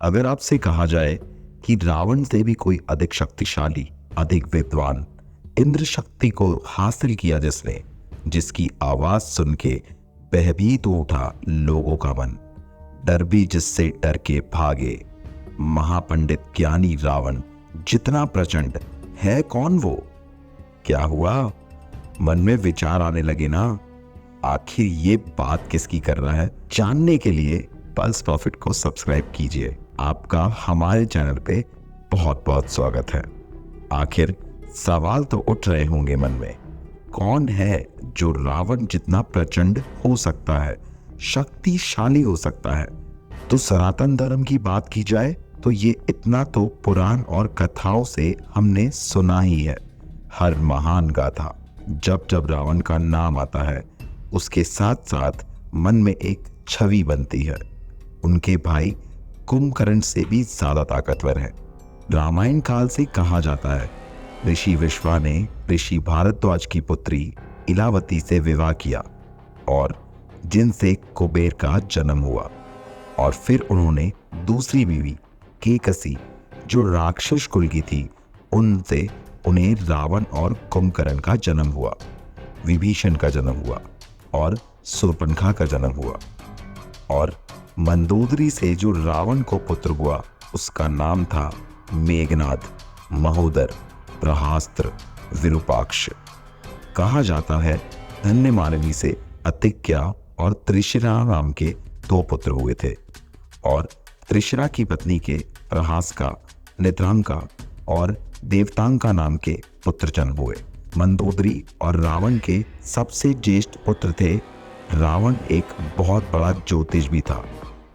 अगर आपसे कहा जाए कि रावण से भी कोई अधिक शक्तिशाली, अधिक विद्वान, इंद्र शक्ति को हासिल किया जिसने, जिसकी आवाज सुन के भयभीत हो उठा लोगों का मन, डर भी जिससे डर के भागे, महापंडित ज्ञानी रावण जितना प्रचंड, है कौन वो? क्या हुआ? मन में विचार आने लगे ना? आखिर ये बात किसकी कर रहा है? जानने के लिए पल्स प्रॉफिट को सब्सक्राइब कीजिए। आपका हमारे चैनल पे बहुत बहुत स्वागत है। आखिर सवाल तो उठ रहे होंगे मन में, कौन है जो रावण जितना प्रचंड हो सकता है, शक्तिशाली हो सकता है? तो सनातन धर्म की बात की जाए तो ये इतना तो पुराण और कथाओं से हमने सुना ही है। हर महान गाथा जब जब रावण का नाम आता है, उसके साथ साथ मन में एक छवि बनती है। उनके भाई कुंभकर्ण से भी ज्यादा ताकतवर है। रामायण काल से कहा जाता है ऋषि विश्वा ने ऋषि भारद्वाज की पुत्री इलावती से विवाह किया और जिनसे कुबेर का जन्म हुआ, और फिर उन्होंने दूसरी बीवी केकसी जो राक्षस कुल की थी, उनसे उन्हें रावण और कुंभकर्ण का जन्म हुआ, विभीषण का जन्म हुआ और शूर्पणखा का जन्म हुआ। और मंदोदरी से जो रावण को पुत्र हुआ, उसका नाम था मेघनाद, महोदर, प्रहास्त्र, विरूपाक्ष। कहा जाता है धन्यमालिनी से अतिक्या और त्रिशिरा नाम के दो पुत्र हुए थे, और त्रिशिरा की पत्नी के प्रहास, निद्रांका और देवतांका नाम के पुत्र जन्म हुए। मंदोदरी और रावण के सबसे ज्येष्ठ पुत्र थे। रावण एक बहुत बड़ा ज्योतिष भी था,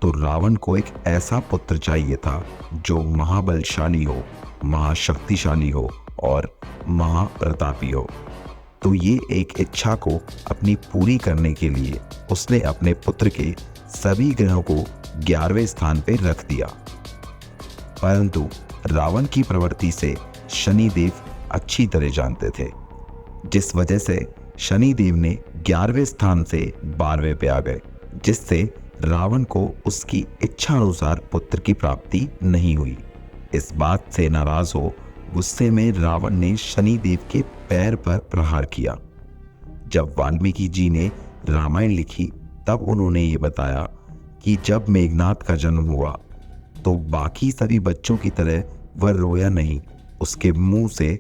तो रावण को एक ऐसा पुत्र चाहिए था जो महाबलशाली हो, महाशक्तिशाली हो और महाप्रतापी हो। तो ये एक इच्छा को अपनी पूरी करने के लिए उसने अपने पुत्र के सभी ग्रहों को 11वें स्थान पर रख दिया। परंतु रावण की प्रवृत्ति से शनिदेव अच्छी तरह जानते थे, जिस वजह से शनिदेव ने 11वें स्थान से 12वें पे आ गए, जिससे रावण को उसकी इच्छा अनुसार पुत्र की प्राप्ति नहीं हुई। इस बात से नाराज हो गुस्से में रावण ने शनिदेव के पैर पर प्रहार किया। जब वाल्मीकि जी ने रामायण लिखी, तब उन्होंने ये बताया कि जब मेघनाद का जन्म हुआ तो बाकी सभी बच्चों की तरह वह रोया नहीं, उसके मुंह से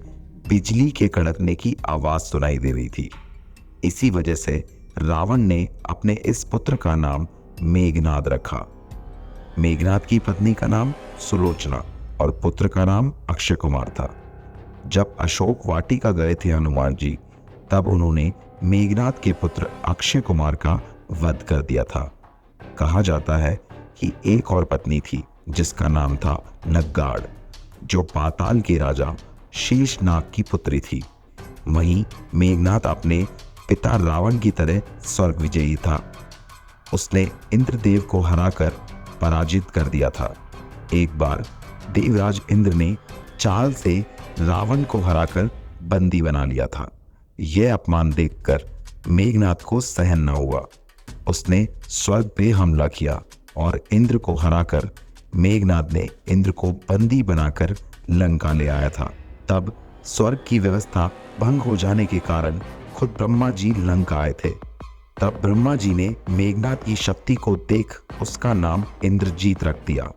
बिजली के कड़कने की आवाज सुनाई दे रही थी। इसी वजह से रावण ने अपने इस पुत्र का नाम मेघनाद रखा। मेघनाद की पत्नी का नाम सुलोचना और पुत्र का नाम अक्षय कुमार था। जब अशोक वाटिका गए थे हनुमान जी, तब उन्होंने मेघनाद के पुत्र अक्षय कुमार का वध कर दिया था। कहा जाता है कि एक और पत्नी थी जिसका नाम था नग्गाड़, जो पाताल के राजा शेषनाग की पुत्री थी। वहीं मेघनाद अपने पिता रावण की तरह स्वर्ग विजयी था। उसने इंद्रदेव को हराकर पराजित कर दिया था। एक बार देवराज इंद्र ने चाल से रावण को हराकर बंदी बना लिया था। यह अपमान देखकर मेघनाद को सहन न हुआ। उसने स्वर्ग पे हमला किया और इंद्र को हराकर मेघनाद ने इंद्र को बंदी बनाकर लंका ले आया था। तब स्वर्ग की व्यवस्था भंग हो जाने के कारण खुद ब्रह्मा जी लंका आए थे। तब ब्रह्मा जी ने मेघनाद की शक्ति को देख उसका नाम इंद्रजीत रख दिया।